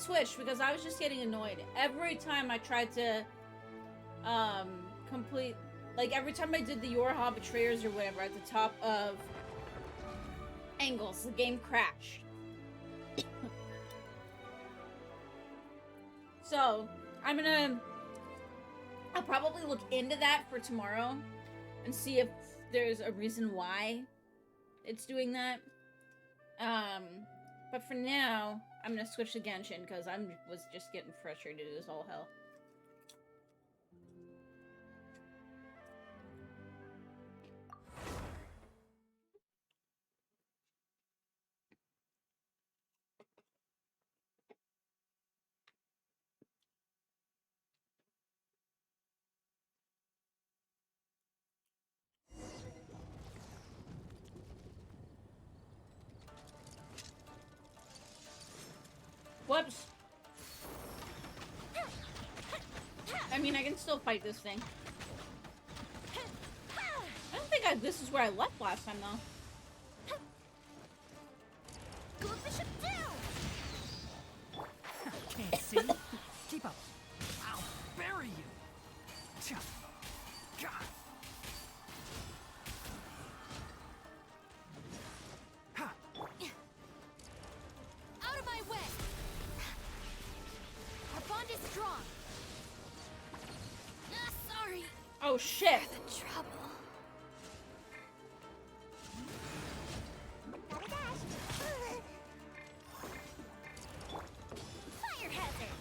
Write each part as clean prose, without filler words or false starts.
switched because I was just getting annoyed. Every time I tried to complete, like every time I did the Yorha Betrayers or whatever at the top of angles, the game crashed. So, I'll probably look into that for tomorrow and see if there's a reason why it's doing that. But for now, I'm gonna switch to Genshin because I was just getting frustrated as all hell. Whoops. I mean, I can still fight this thing. I don't think this is where I left last time, though. Can't see. Keep up. I'll bury you. God. Out of my way. Our bond is strong. Sorry. Oh shit. The trouble. Fire hazard.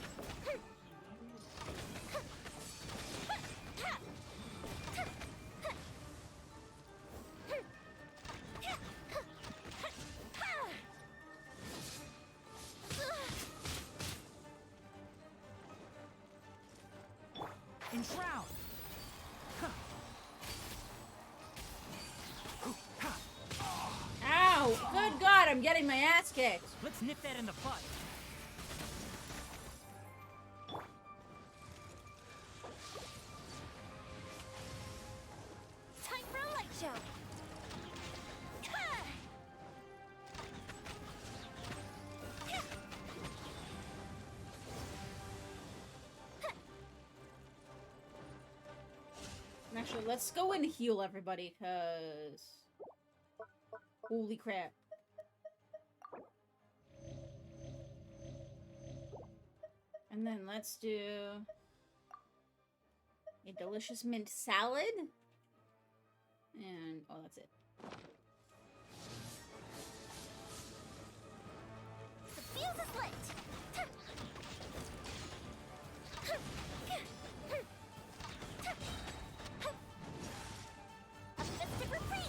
Enshroud. Ow! Good God, I'm getting my ass kicked. Let's nip that in the butt. Time for a light show. Actually, let's go and heal everybody, cause holy crap. And then let's do a delicious mint salad. And oh, that's it. The fuse is lit. A festive reprise.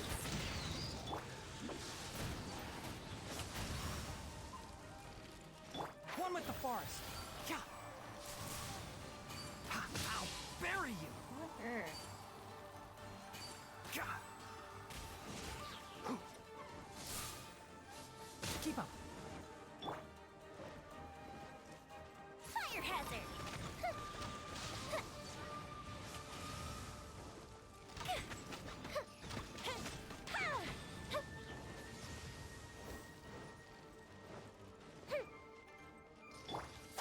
One with the forest. Yeah. I'll bury you. Sure. God. Keep up. Fire hazard.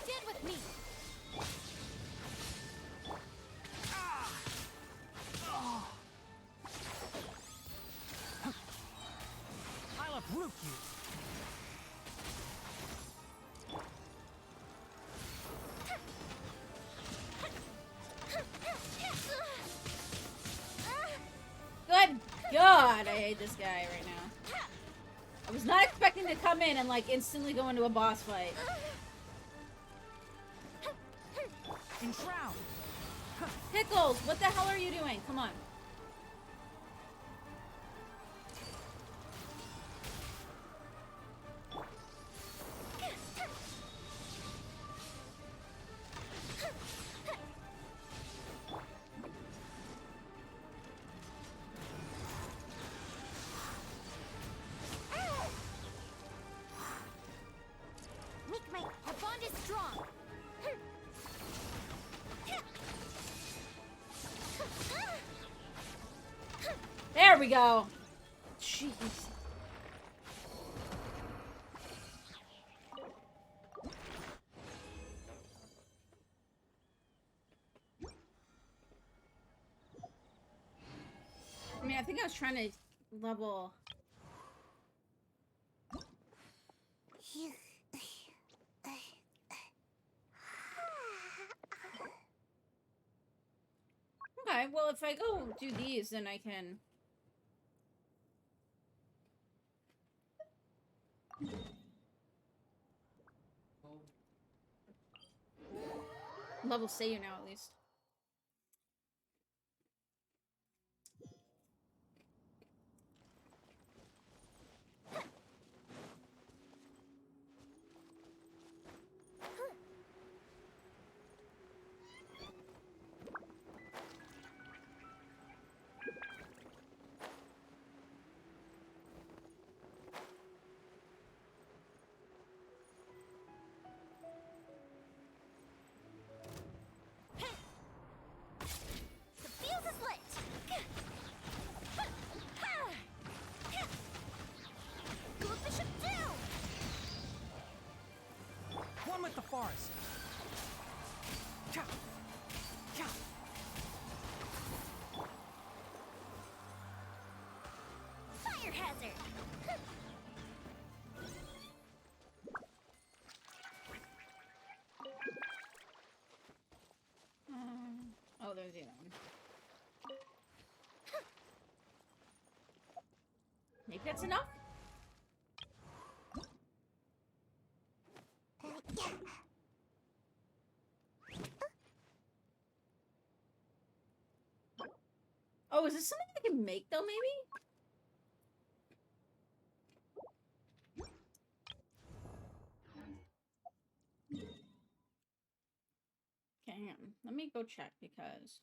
Stand with me. I'll uproot you. Good God, I hate this guy right now. I was not expecting to come in and like instantly go into a boss fight. Enshroud. Pickles, what the hell are you doing? Come on. Our bond is strong. There we go. Jeez. I think I was trying to level. Okay, well, if I go do these, then I can... level Seiyu now, at least. The fuse is lit! Glue Bishop down! One with the forest. Cha! Cha! Fire hazard! Oh, there's the other one. Maybe that's enough? Oh, is this something I can make, though, maybe? Okay, hang on. Let me go check, because...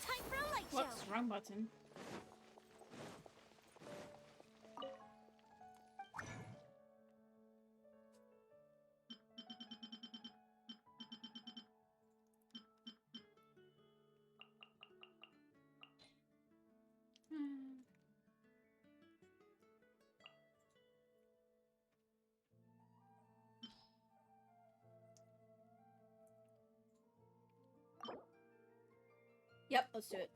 Time for a light show! Whoops, wrong button. Yep, let's do it.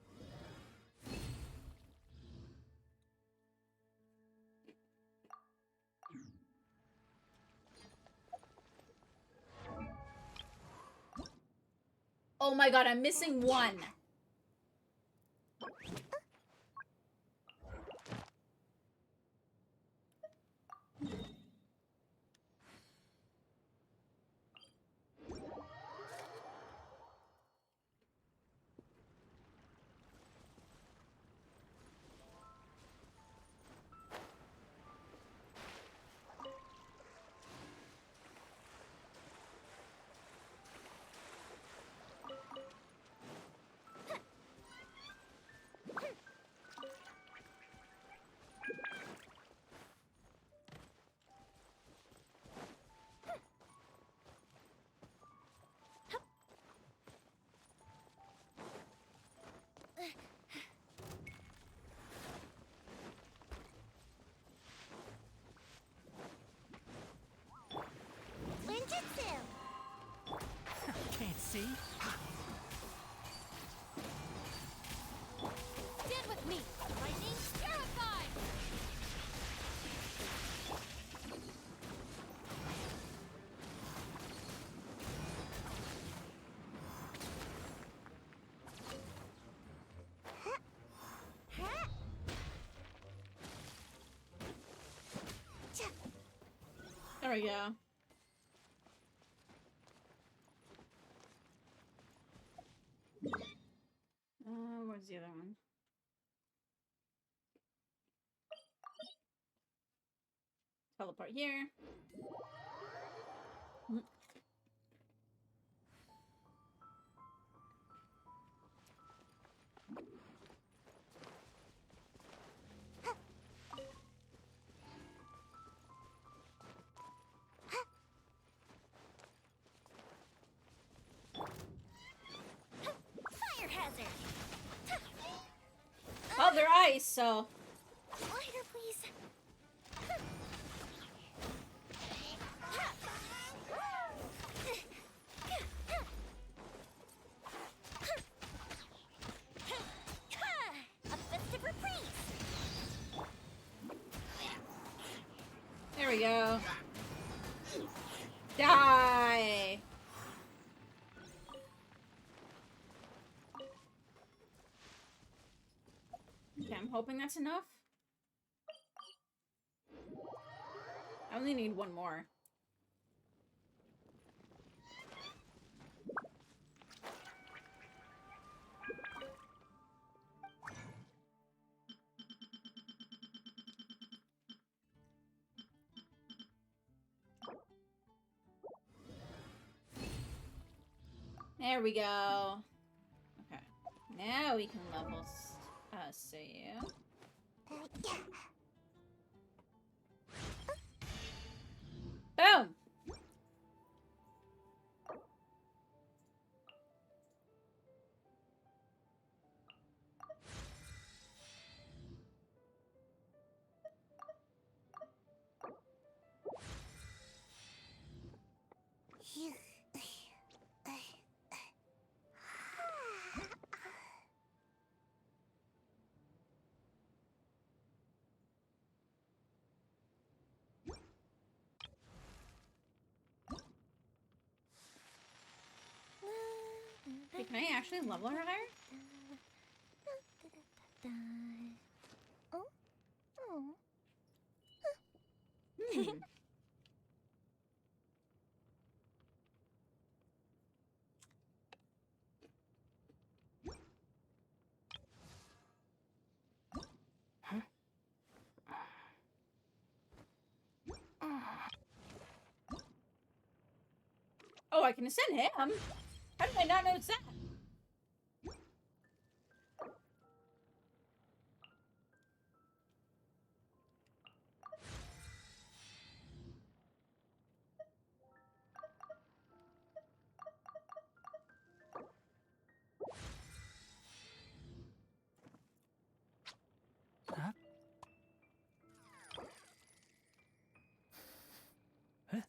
Oh my god, I'm missing one. Ninjutsu! Can't see. Stand with me! Lightning purified! There we go. Where's the other one? Teleport here. so... Lighter, please. A festive reprise. There we go. Die! Okay, I'm hoping that's enough. I only need one more. There we go. Okay. Now we can level see you. Boom! Wait, can I actually level her higher? Oh? Oh. Hmm. Oh, I can ascend him? How did I not notice that? Huh? Huh?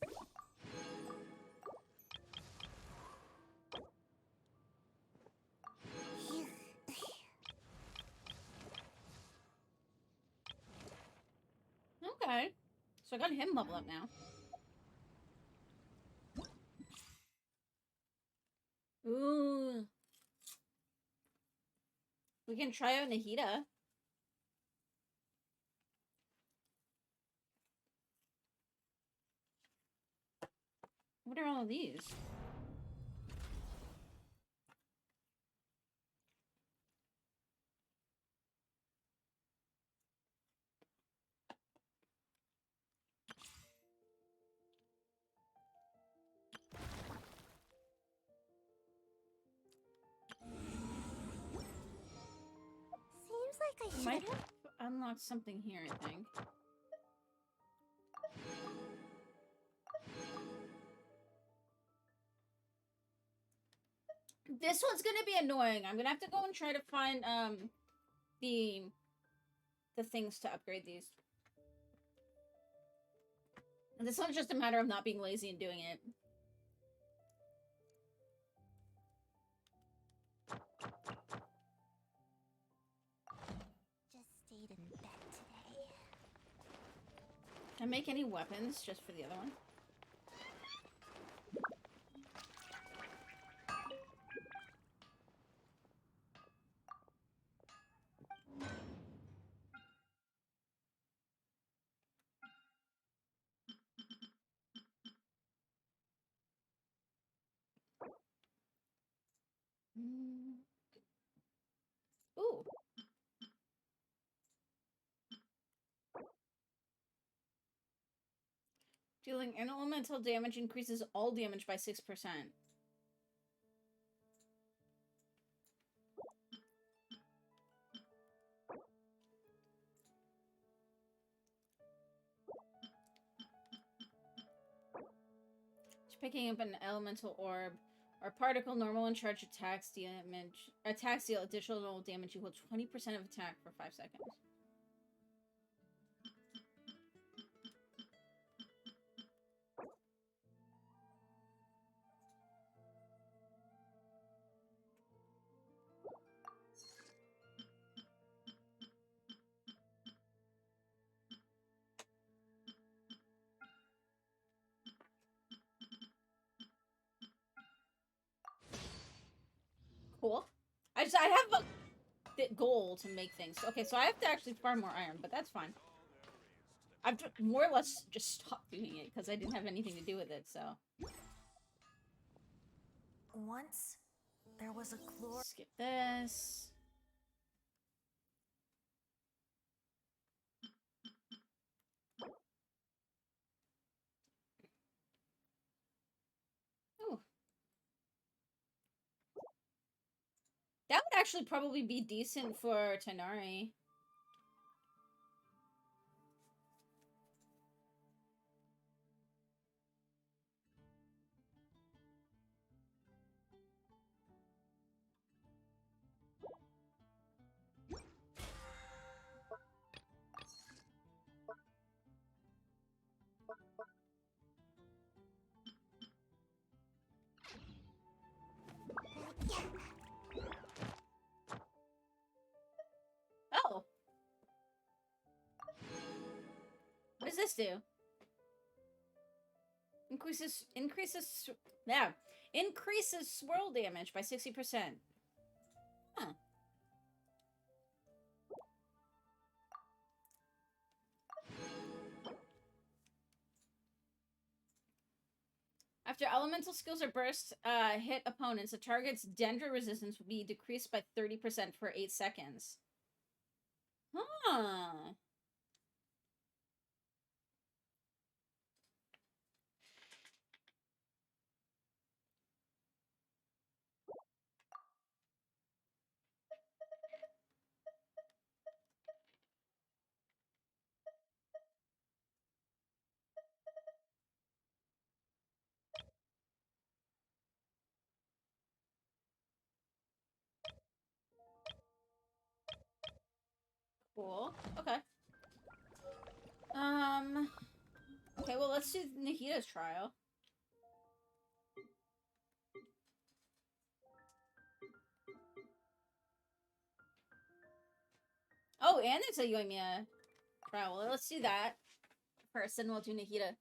Okay. So I got him level up now. Ooh. We can try out Nahida. What are all of these? Seems like I should Might have unlocked something here, I think. This one's gonna be annoying. I'm gonna have to go and try to find the things to upgrade these. And this one's just a matter of not being lazy and doing it. just stayed in bed today. Can I make any weapons just for the other one? Mm. Ooh. Dealing elemental damage increases all damage by 6%. Picking up an elemental orb Or particle normal and charge attacks damage. Attacks deal additional damage equal 20% of attack for 5 seconds. Cool. I have a goal to make things. Okay, so I have to actually farm more iron, but that's fine. I've more or less just stopped doing it because I didn't have anything to do with it, so. Once, there was a glory. Skip this. Ooh. That would actually probably be decent for Tanari. Oh. What does this do? Increases swirl damage by 60%. Huh. After elemental skills are burst, hit opponents, the target's Dendra resistance will be decreased by 30% for 8 seconds. Huh. Cool. Okay. Okay, well, let's do Nahita's trial. Oh, and it's a Yoimiya trial. Well, let's do that first, and we'll do Nahita.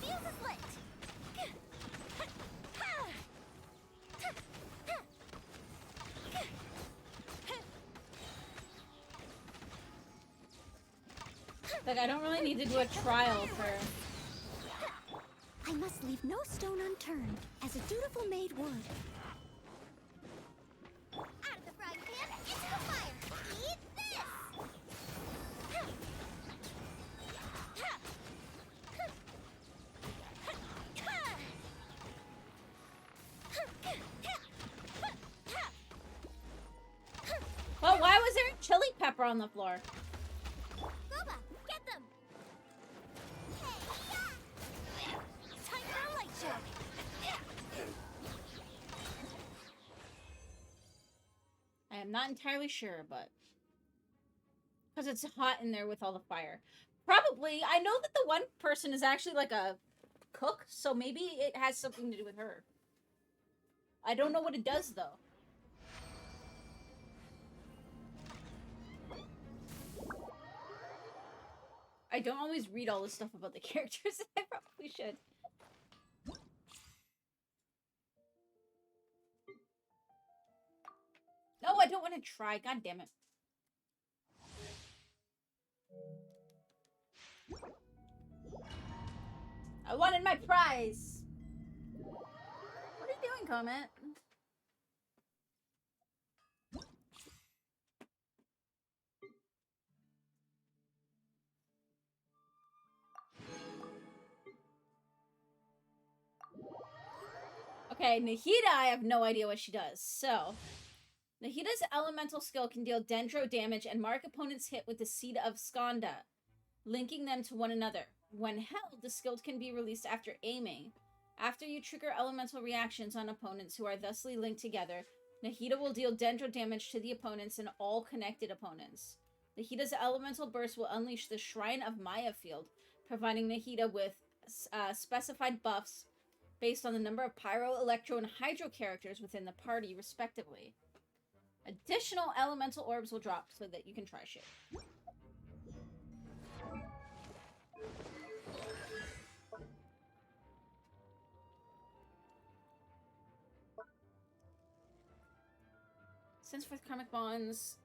Fuse is lit! Like, I don't really need to do a trial for... I must leave no stone unturned, as a dutiful maid would. Out of the frying pan, into the fire! Eat this! Well, why was there chili pepper on the floor? Boba, get them! Hey, time for a light show! I am not entirely sure, but... Because it's hot in there with all the fire. Probably. I know that the one person is actually like a cook, so maybe it has something to do with her. I don't know what it does, though. I don't always read all this stuff about the characters. I probably should. No, I don't want to try. God damn it. I wanted my prize. What are you doing, Comet? Okay, Nahida, I have no idea what she does. So, Nahida's elemental skill can deal dendro damage and mark opponents hit with the Seed of Skanda, linking them to one another. When held, the skill can be released after aiming. After you trigger elemental reactions on opponents who are thusly linked together, Nahida will deal dendro damage to the opponents and all connected opponents. Nahida's elemental burst will unleash the Shrine of Maya field, providing Nahida with specified buffs based on the number of Pyro, Electro, and Hydro characters within the party, respectively. Additional elemental orbs will drop so that you can try shit. Since with karmic bonds...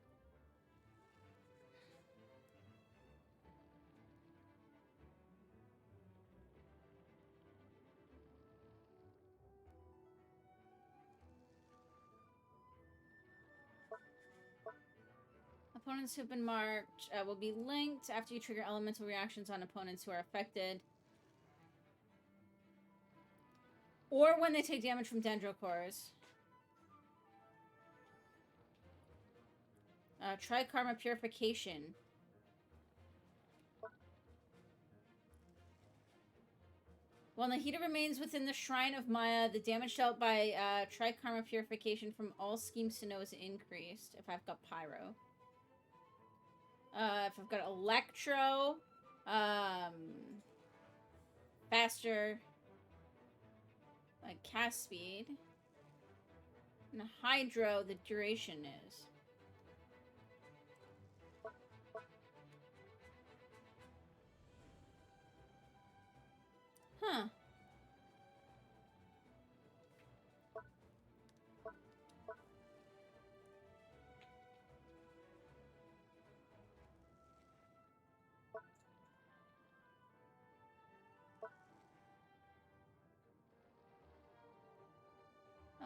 Opponents who've been marked will be linked after you trigger elemental reactions on opponents who are affected. Or when they take damage from Dendrocores. Try Karma Purification. While Nahida remains within the Shrine of Maya, the damage dealt by Tri-Karma Purification from all schemes to know is increased if I've got Pyro. If I've got Electro, faster cast speed, and Hydro, the duration is. Huh.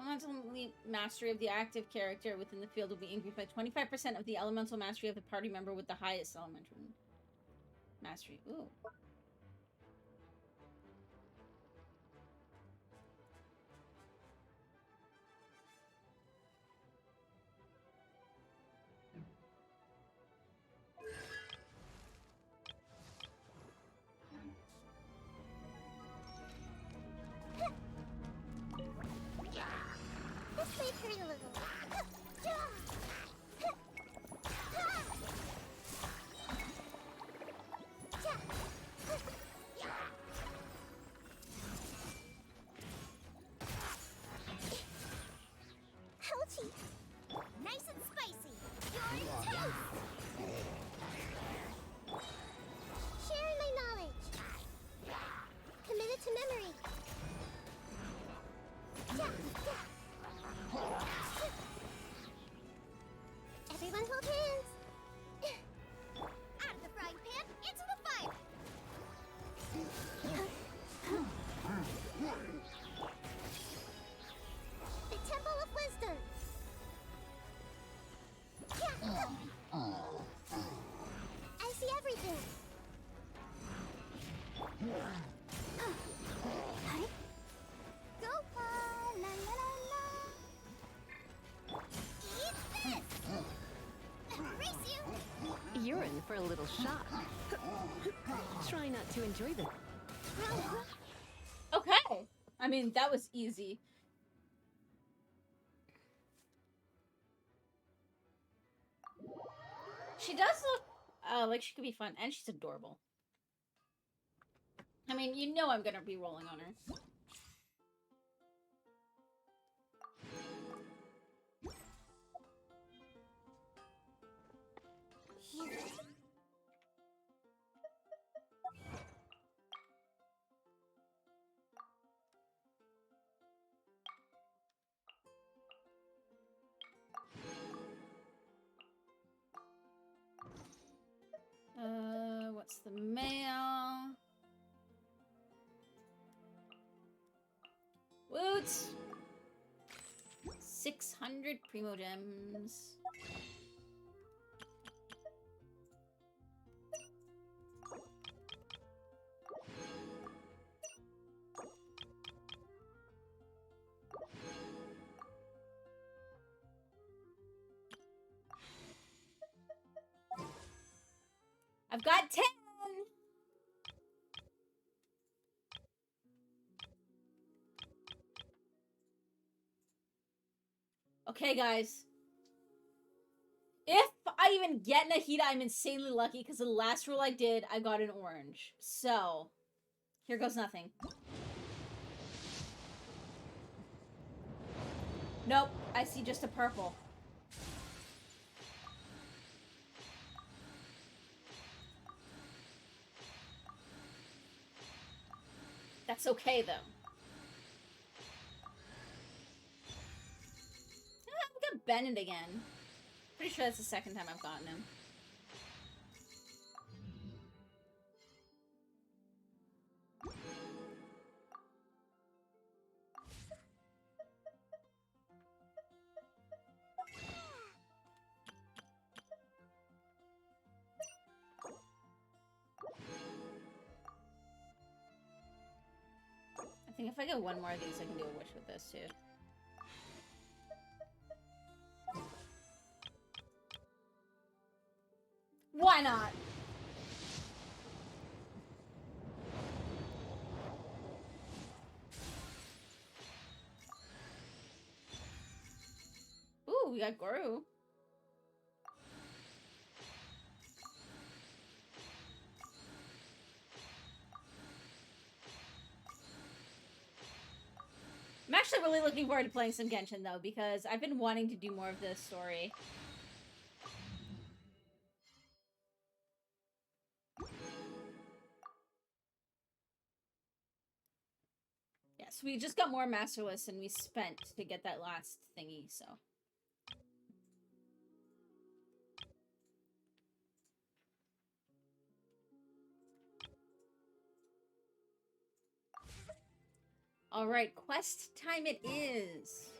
Elemental mastery of the active character within the field will be increased by 25% of the elemental mastery of the party member with the highest elemental mastery. Ooh. This may hurt a little. Ouchie! Nice and spicy. You're intense. Sharing my knowledge. Committed to memory. Everyone hold hands. Out of the frying pan, into the fire. The Temple of Wisdom. I see everything. Go far, la la la la. Eat this. Race you. You're in for a little shock. Try not to enjoy the... Okay. I mean, that was easy. She does look like she could be fun, and she's adorable. I mean, you know I'm gonna be rolling on her. What's the mail? Woot! 600 Primo Gems. I've got 10! Okay, guys. If I even get Nahida, I'm insanely lucky because the last roll I did, I got an orange. So, here goes nothing. Nope, I see just a purple. That's okay, though. I've got Bennett again. Pretty sure that's the second time I've gotten him. I think if I get one more of these, I can do a wish with this, too. Why not? Ooh, we got Guru. I'm actually really looking forward to playing some Genshin, though, because I've been wanting to do more of this story. Yes, we just got more Master Lists than we spent to get that last thingy, so... Alright, quest time it is!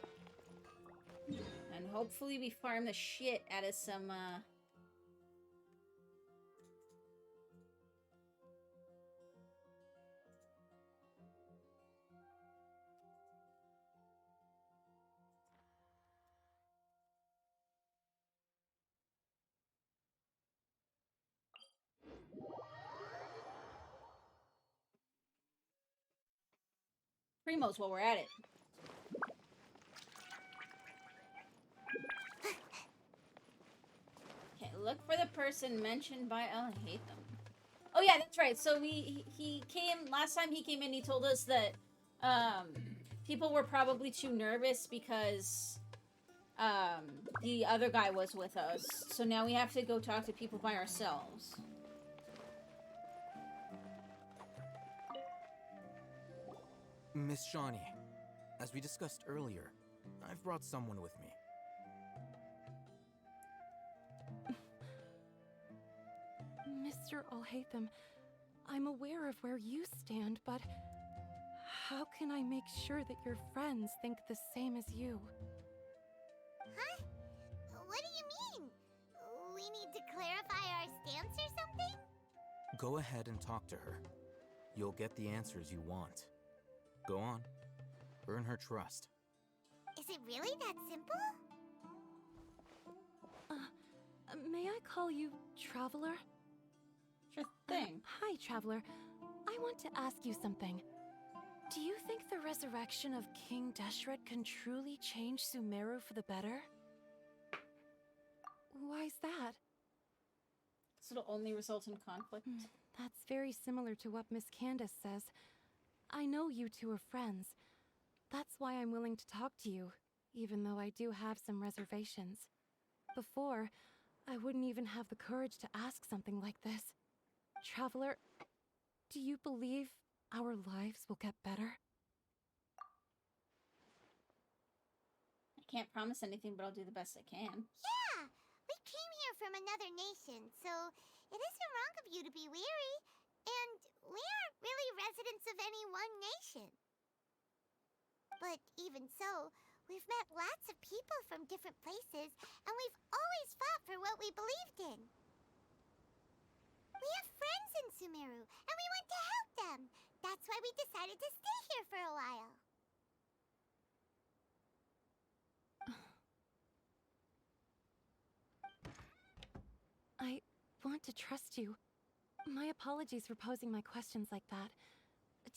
And hopefully we farm the shit out of some, Primos while we're at it. Okay, look for the person mentioned by... Oh, I hate them. Oh yeah, that's right. So he came... Last time he came in, he told us that, people were probably too nervous because, the other guy was with us. So now we have to go talk to people by ourselves. Miss Shawnee, as we discussed earlier, I've brought someone with me. Mr. Alhaitham, I'm aware of where you stand, but how can I make sure that your friends think the same as you? Huh? What do you mean? We need to clarify our stance or something? Go ahead and talk to her. You'll get the answers you want. Go on. Earn her trust. Is it really that simple? May I call you Traveler? Sure thing. Hi, Traveler. I want to ask you something. Do you think the resurrection of King Deshret can truly change Sumeru for the better? Why's that? So it'll only result in conflict. That's very similar to what Miss Candace says. I know you two are friends. That's why I'm willing to talk to you, even though I do have some reservations. Before, I wouldn't even have the courage to ask something like this. Traveler, do you believe our lives will get better? I can't promise anything, but I'll do the best I can. Yeah! We came here from another nation, so it isn't wrong of you to be weary. And we aren't really residents of any one nation. But even so, we've met lots of people from different places, and we've always fought for what we believed in. We have friends in Sumeru, and we want to help them. That's why we decided to stay here for a while. I want to trust you, My apologies for posing my questions like that.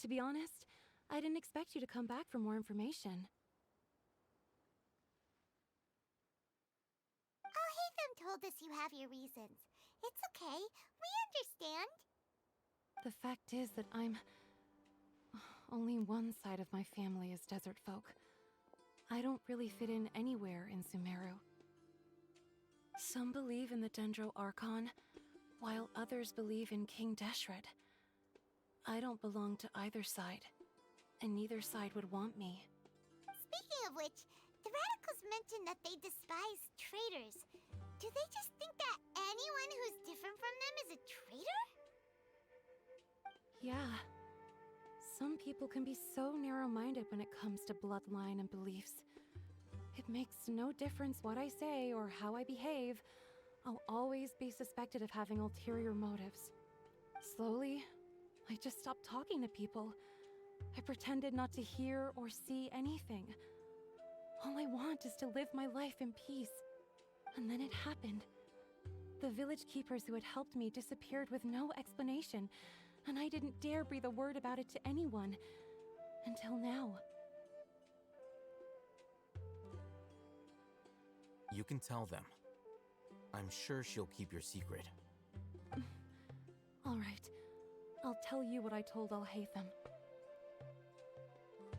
To be honest, I didn't expect you to come back for more information. Oh, Hatham told us you have your reasons. It's okay. We understand. The fact is that only one side of my family is desert folk. I don't really fit in anywhere in Sumeru. Some believe in the Dendro Archon, while others believe in King Deshret. I don't belong to either side, and neither side would want me. Speaking of which, the radicals mentioned that they despise traitors. Do they just think that anyone who's different from them is a traitor? Yeah. Some people can be so narrow-minded when it comes to bloodline and beliefs. It makes no difference what I say or how I behave. I'll always be suspected of having ulterior motives. Slowly, I just stopped talking to people. I pretended not to hear or see anything. All I want is to live my life in peace. And then it happened. The village keepers who had helped me disappeared with no explanation, and I didn't dare breathe a word about it to anyone. Until now. You can tell them. I'm sure she'll keep your secret. All right. I'll tell you what I told Al-Haytham.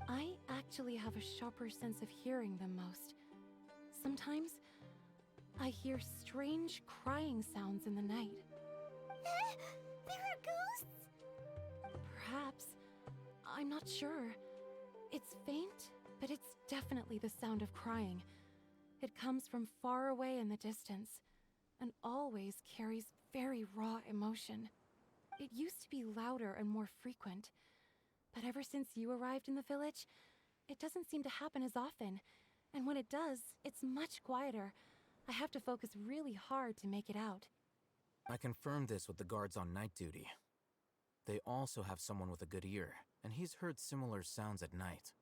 I actually have a sharper sense of hearing than most. Sometimes, I hear strange crying sounds in the night. There are ghosts? Perhaps. I'm not sure. It's faint, but it's definitely the sound of crying. It comes from far away in the distance, and always carries very raw emotion. It used to be louder and more frequent, but ever since you arrived in the village, it doesn't seem to happen as often, and when it does, it's much quieter. I have to focus really hard to make it out. I confirmed this with the guards on night duty. They also have someone with a good ear, and he's heard similar sounds at night.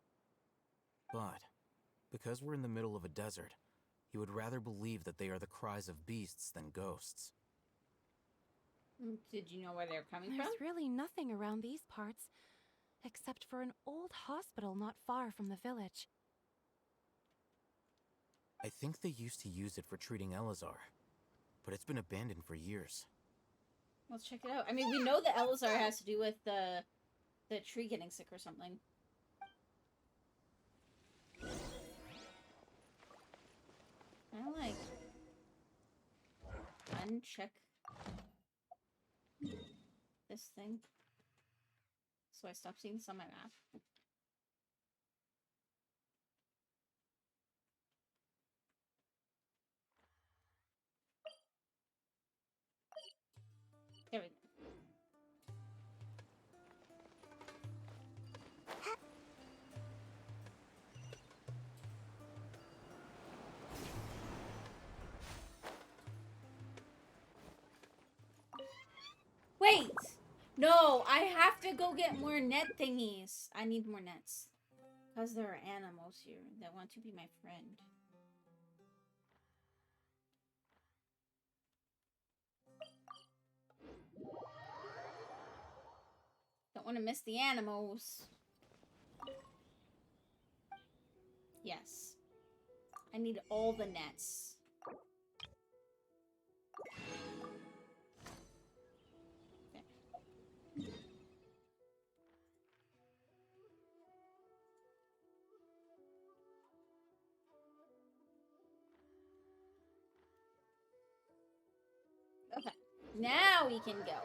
But, because we're in the middle of a desert, he would rather believe that they are the cries of beasts than ghosts. Did you know where they're coming from? There's really nothing around these parts, except for an old hospital not far from the village. I think they used to use it for treating Elazar, but it's been abandoned for years. Let's check it out. I mean, we know that Elazar has to do with the tree getting sick or something. I like uncheck this thing, so I stop seeing this on my map. There we go. Wait! No, I have to go get more net thingies. I need more nets. Because there are animals here that want to be my friend. Don't want to miss the animals. Yes. I need all the nets. Okay. Now we can go.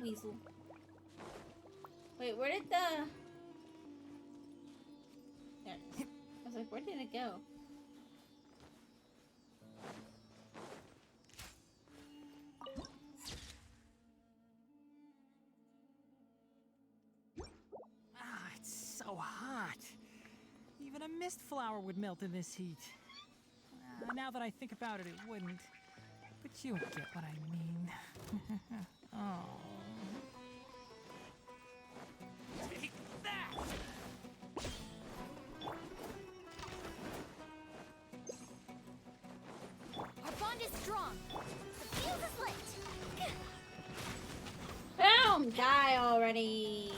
weasel. Wait, where did the... There it is. I was like, where did it go? Ah, it's so hot. Even a mist flower would melt in this heat. Now that I think about it, it wouldn't. But you get what I mean. Oh. Take that! Our bond is strong. The fuse is lit. Boom! Die already!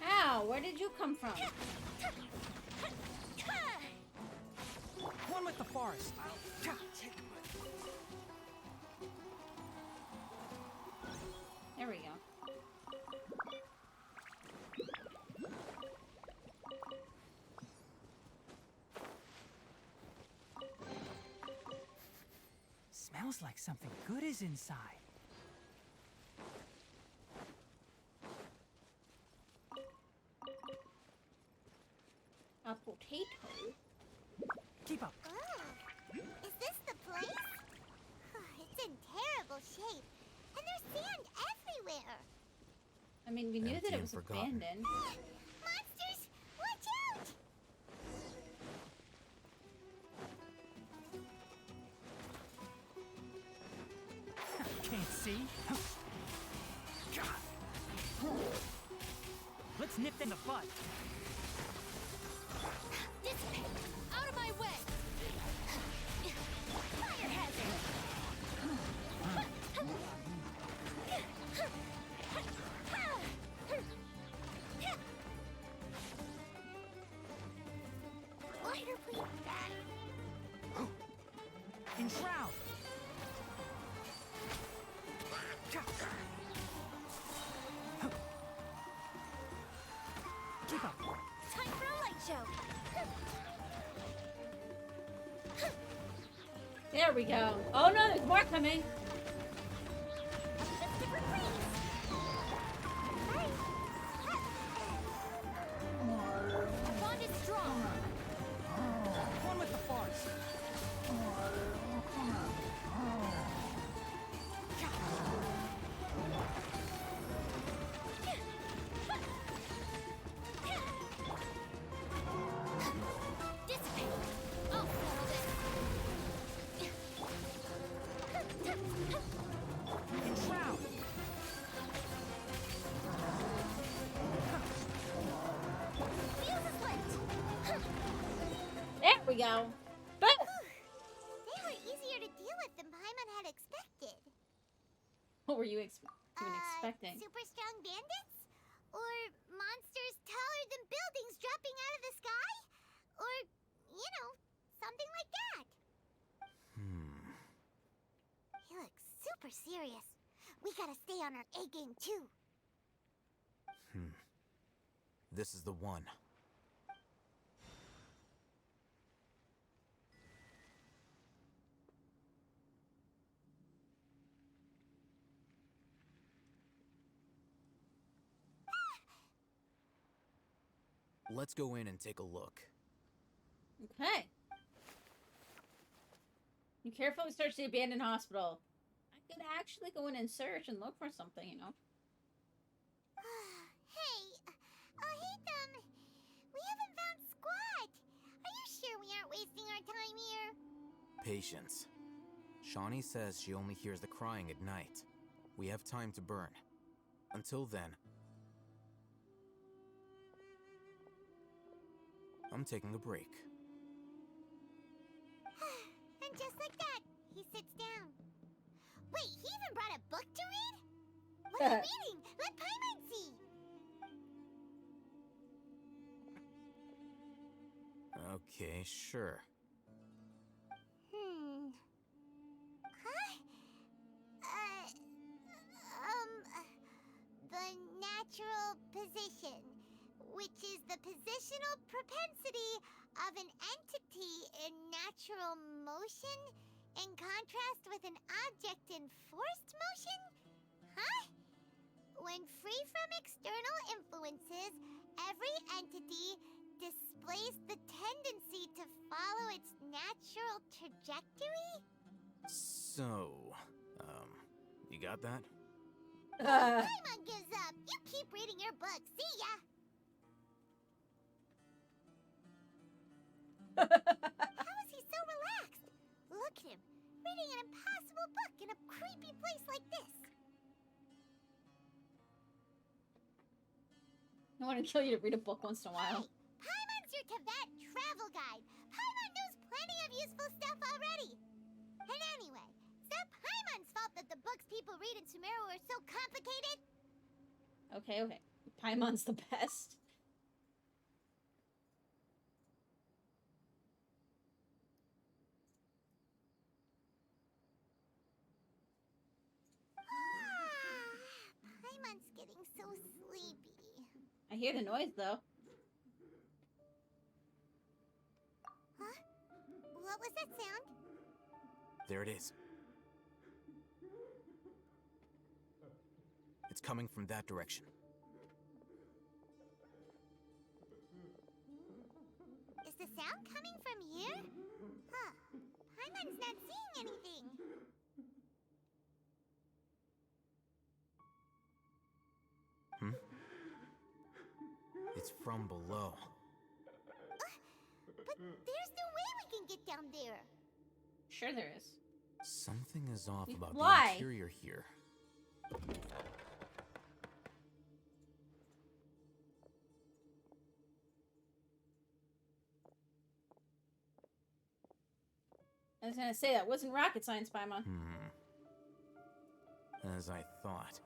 Ow, where did you come from? One with the forest. There we go. Smells like something good is inside. A potato? Keep up. Oh, is this the place? It's in terrible shape, and there's sand everywhere. I mean, we knew Empty that it and was forgotten. abandoned. Monsters, watch out! Can't see. Let's nip in the bud. Dissipate! Out of my way! Fire hazard! Lighter, please. Enshroud. Keep up. Time for a light show. There we go. Oh no, there's more coming. Let's give her praise. Hurry. Our bond is strong. One with the forest. Dissipate. I'll settle this. Enshroud. Fuse is lit. There we go. Boom! They were easier to deal with than Paimon had expected. What were you even expecting? Super strong bandits? Or monsters taller than buildings dropping out of the sky? Or, you know, something like that. He looks super serious. We gotta stay on our A game too. This is the one. Let's go in and take a look. Okay. Be careful we search the abandoned hospital. I could actually go in and search and look for something, you know. Hey, we haven't found Squat. Are you sure we aren't wasting our time here? Patience. Shawnee says she only hears the crying at night. We have time to burn. Until then, I'm taking a break. And just like that, he sits down. Wait, he even brought a book to read? What are you reading? Let Paimon see. Okay, sure. Huh? The natural position, which is the positional propensity of an entity in natural motion in contrast with an object in forced motion? Huh? When free from external influences, every entity displays the tendency to follow its natural trajectory? So, you got that? Paimon gives up. You keep reading your book. See ya. How is he so relaxed? Look at him, reading an impossible book in a creepy place like this. I want to kill you to read a book once in a while. Hey, Paimon's your Tibet travel guide. Paimon knows plenty of useful stuff already. And anyway, it's not Paimon's fault that the books people read in Sumeru are so complicated. Okay, okay. Paimon's the best. Paimon's getting so sleepy. I hear the noise, though. Huh? What was that sound? There it is. It's coming from that direction. Is the sound coming from here? Huh. Paimon's not seeing anything. It's from below. But there's no way we can get down there. Sure there is. Something is off We about fly. the interior here. I was gonna say, that wasn't rocket science, Paimon. As I thought.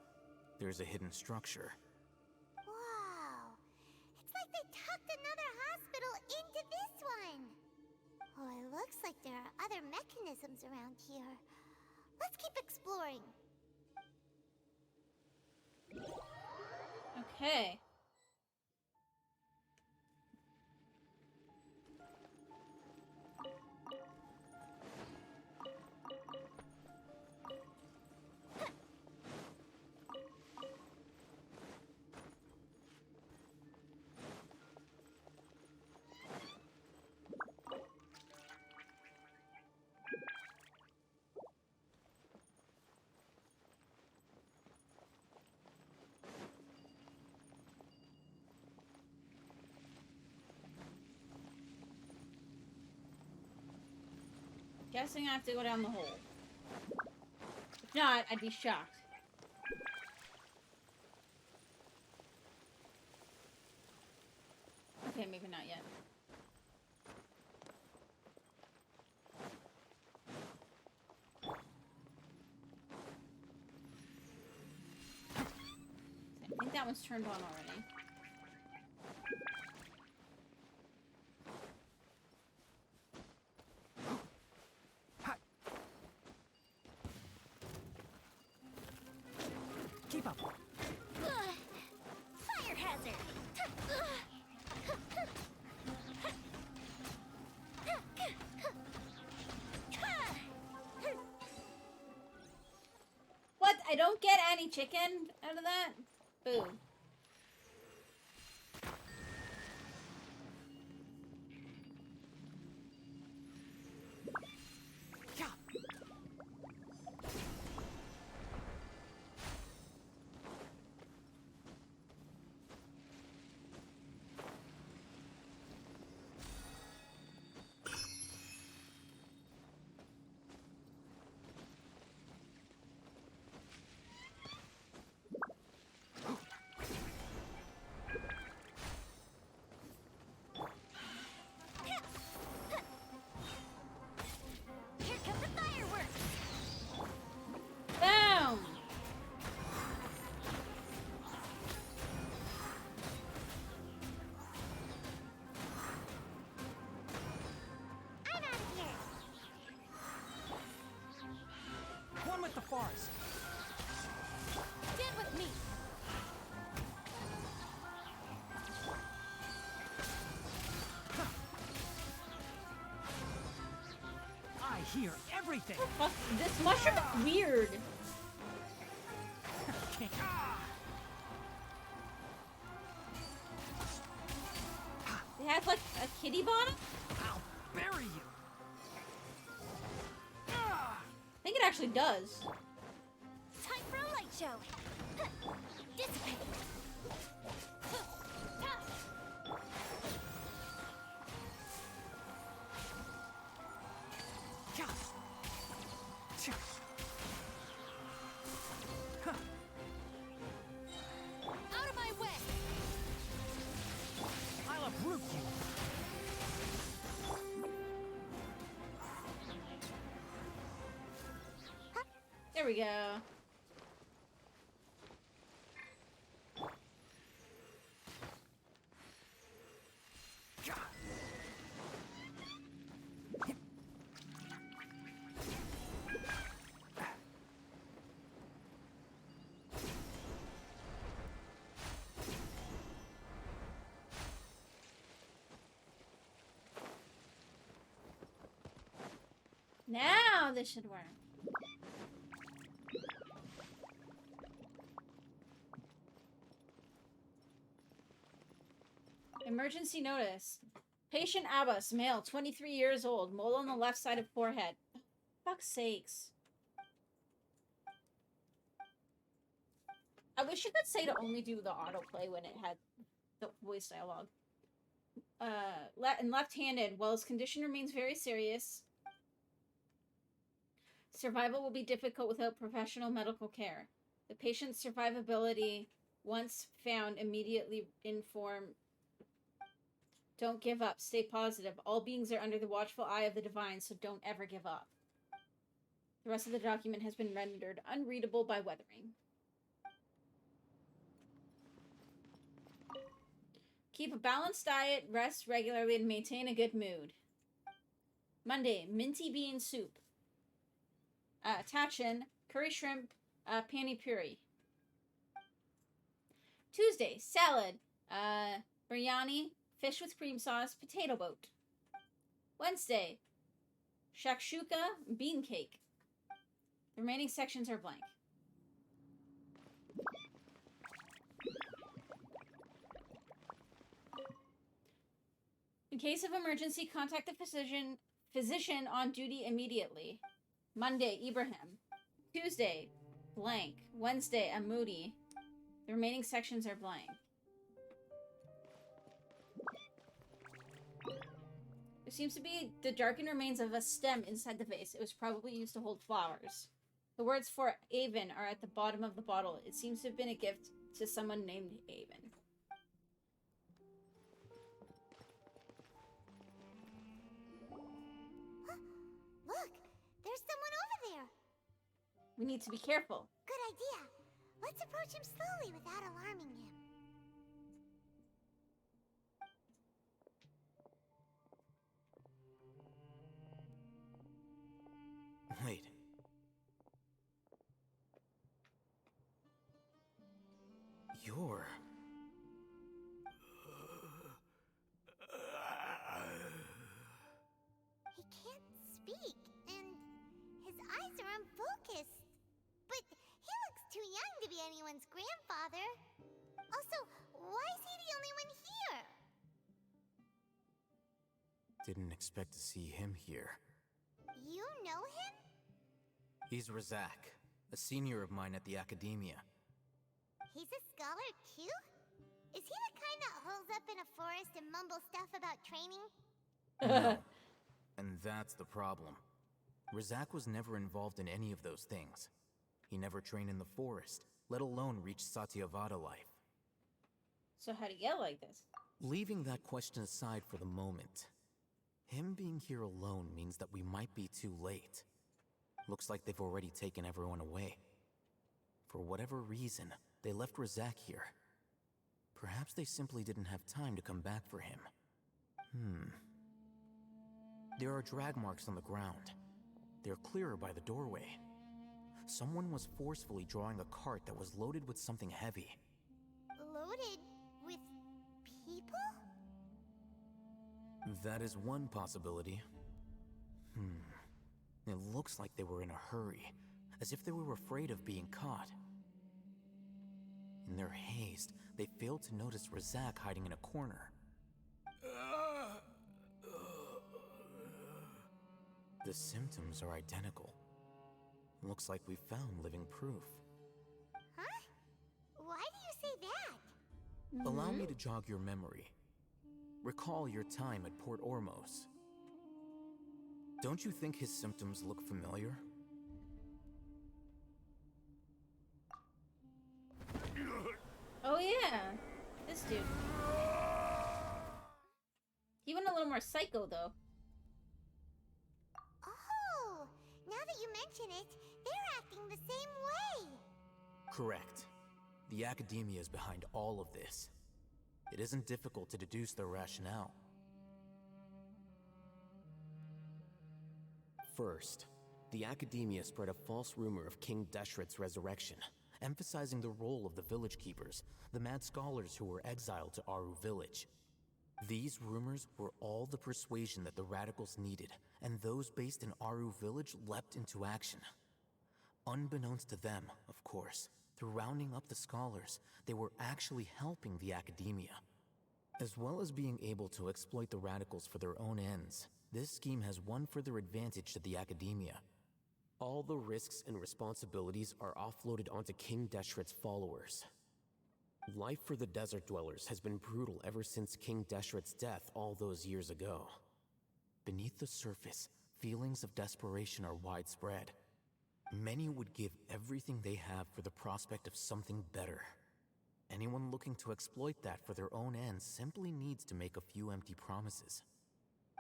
There's a hidden structure. Wow. It's like they tucked another hospital into this one. Oh, it looks like there are other mechanisms around here. Let's keep exploring. Okay. Guessing I have to go down the hole. If not, I'd be shocked. Okay, maybe not yet. I think that one's turned on already. Keep up. Fire hazard! What? I don't get any chicken out of that? Boo. Here come the fireworks! Boom! I'm out of here! One with the forest. Stand with me! I hear everything. Fuck, this mushroom is weird. bikini bottom? I'll bury you. I think it actually does. Time for a light show. Dissipate. Out of my way. I'll uproot you. There we go. Now this should work. Emergency notice. Patient Abbas, male, 23 years old, mole on the left side of forehead. Fuck's sakes. I wish you could say to only do the autoplay when it had the voice dialogue. And left-handed. While his condition remains very serious, survival will be difficult without professional medical care. The patient's survivability, once found, immediately inform. Don't give up. Stay positive. All beings are under the watchful eye of the divine, so don't ever give up. The rest of the document has been rendered unreadable by weathering. Keep a balanced diet, rest regularly, and maintain a good mood. Monday, minty bean soup. Tachin, curry shrimp, pani puri. Tuesday, salad, biryani, fish with cream sauce, potato boat. Wednesday, shakshuka, bean cake. The remaining sections are blank. In case of emergency, contact the physician on duty immediately. Monday, Ibrahim. Tuesday, blank. Wednesday, Amudi. The remaining sections are blank. There seems to be the darkened remains of a stem inside the vase. It was probably used to hold flowers. The words for Avon are at the bottom of the bottle. It seems to have been a gift to someone named Avon. Look, there's someone over there. We need to be careful. Good idea. Let's approach him slowly without alarming him. Wait. You're... He can't speak, and his eyes are unfocused. But he looks too young to be anyone's grandfather. Also, why is he the only one here? Didn't expect to see him here. You know him? He's Razak, a senior of mine at the academia. He's a scholar too? Is he the kind that holes up in a forest and mumbles stuff about training? No. And that's the problem. Razak was never involved in any of those things. He never trained in the forest, let alone reach Satyavada life. So how'd he get like this? Leaving that question aside for the moment, him being here alone means that we might be too late. Looks like they've already taken everyone away. For whatever reason, they left Razak here. Perhaps they simply didn't have time to come back for him. There are drag marks on the ground. They're clearer by the doorway. Someone was forcefully drawing a cart that was loaded with something heavy. Loaded with people? That is one possibility. It looks like they were in a hurry, as if they were afraid of being caught. In their haste, they failed to notice Razak hiding in a corner. The symptoms are identical. Looks like we found living proof. Huh? Why do you say that? Allow me to jog your memory. Recall your time at Port Ormos. Don't you think his symptoms look familiar? Oh yeah, this dude. He went a little more psycho though. Oh, now that you mention it, they're acting the same way. Correct. The academia is behind all of this. It isn't difficult to deduce their rationale. First, the academia spread a false rumor of King Deshret's resurrection, Emphasizing the role of the village keepers, the mad scholars who were exiled to Aru village. These rumors were all the persuasion that the radicals needed, and those based in Aru village leapt into action. Unbeknownst to them, of course, through rounding up the scholars, they were actually helping the academia. As well as being able to exploit the radicals for their own ends, this scheme has one further advantage to the academia. all the risks and responsibilities are offloaded onto King Deshret's followers. Life for the desert dwellers has been brutal ever since King Deshret's death all those years ago. Beneath the surface, feelings of desperation are widespread. Many would give everything they have for the prospect of something better. Anyone looking to exploit that for their own ends simply needs to make a few empty promises.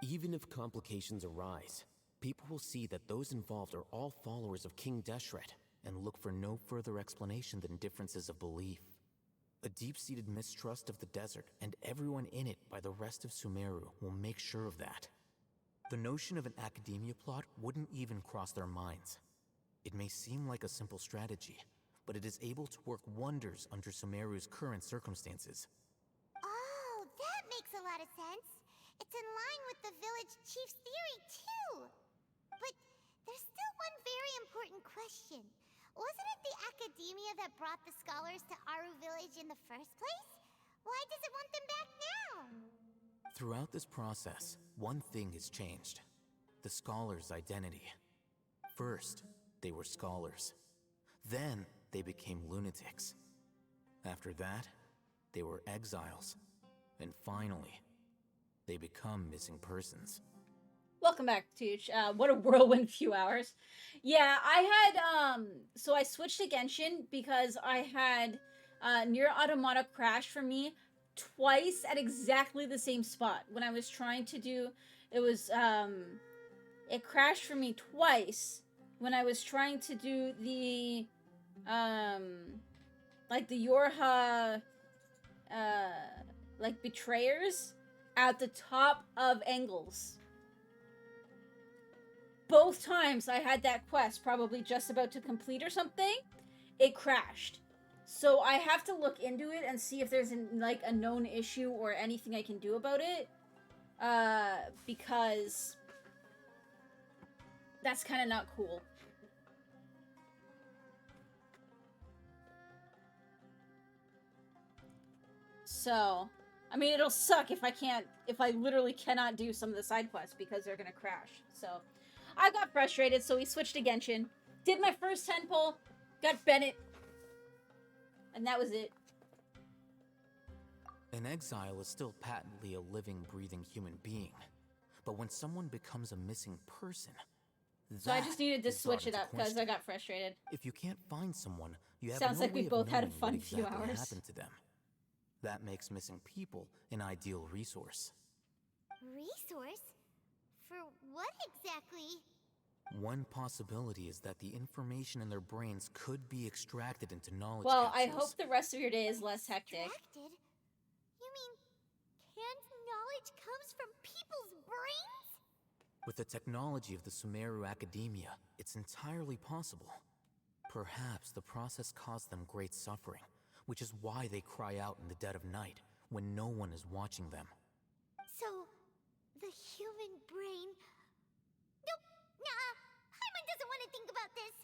Even if complications arise, people will see that those involved are all followers of King Deshret, and look for no further explanation than differences of belief. A deep-seated mistrust of the desert and everyone in it by the rest of Sumeru will make sure of that. The notion of an academia plot wouldn't even cross their minds. It may seem like a simple strategy, but it is able to work wonders under Sumeru's current circumstances. Oh, that makes a lot of sense. It's in line with the village chief's theory, too. But there's still one very important question. Wasn't it the academia that brought the scholars to Aru village in the first place? Why does it want them back now? Throughout this process, one thing has changed: the scholars' identity. First, they were scholars. Then, they became lunatics. After that, they were exiles. And finally, they become missing persons. Welcome back, Tooch. What a whirlwind few hours. Yeah, I had, so I switched to Genshin because I had Nier Automata crash for me twice at exactly the same spot. When I was trying to do, it was, it crashed for me twice when I was trying to do the, like the Yorha, like betrayers at the top of Engels. Both times I had that quest probably just about to complete or something, it crashed. So I have to look into it and see if there's like a known issue or anything I can do about it. Because that's kind of not cool. So, I mean, it'll suck if I literally cannot do some of the side quests because they're gonna crash. So, I got frustrated, so we switched to Genshin. Did my first 10 pull, got Bennett, and that was it. An exile is still patently a living, breathing human being. But when someone becomes a missing person, So I just needed to is brought switch it into up because I question. got frustrated. If you can't find someone, you have Sounds no like we way of both had a knowing fun what few exactly hours. happened to them. That makes missing people an ideal resource. Resource? For what exactly? One possibility is that the information in their brains could be extracted into knowledge Well, I capsules. hope the rest of your day is less hectic. Extracted? You mean, canned knowledge comes from people's brains? With the technology of the Sumeru Academia, it's entirely possible. Perhaps the process caused them great suffering, which is why they cry out in the dead of night, when no one is watching them. So, the human brain... Nope, nah, Hyman doesn't want to think about this.